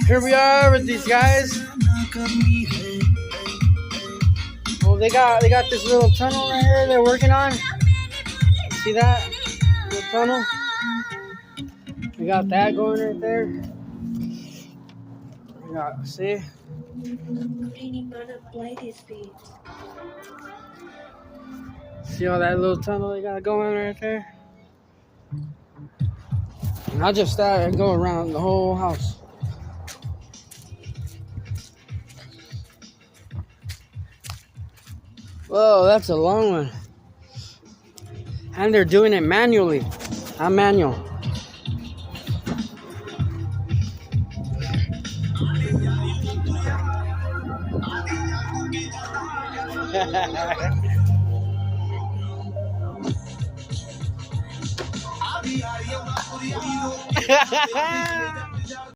Here we are with these guys. Well, they got this little tunnel right here they're working on. See that? The tunnel? We got that going right there. We got, see? See all that little tunnel they got going right there? Not just that, it go around the whole house. Whoa, that's a long one. And they're doing it manually. Not manual.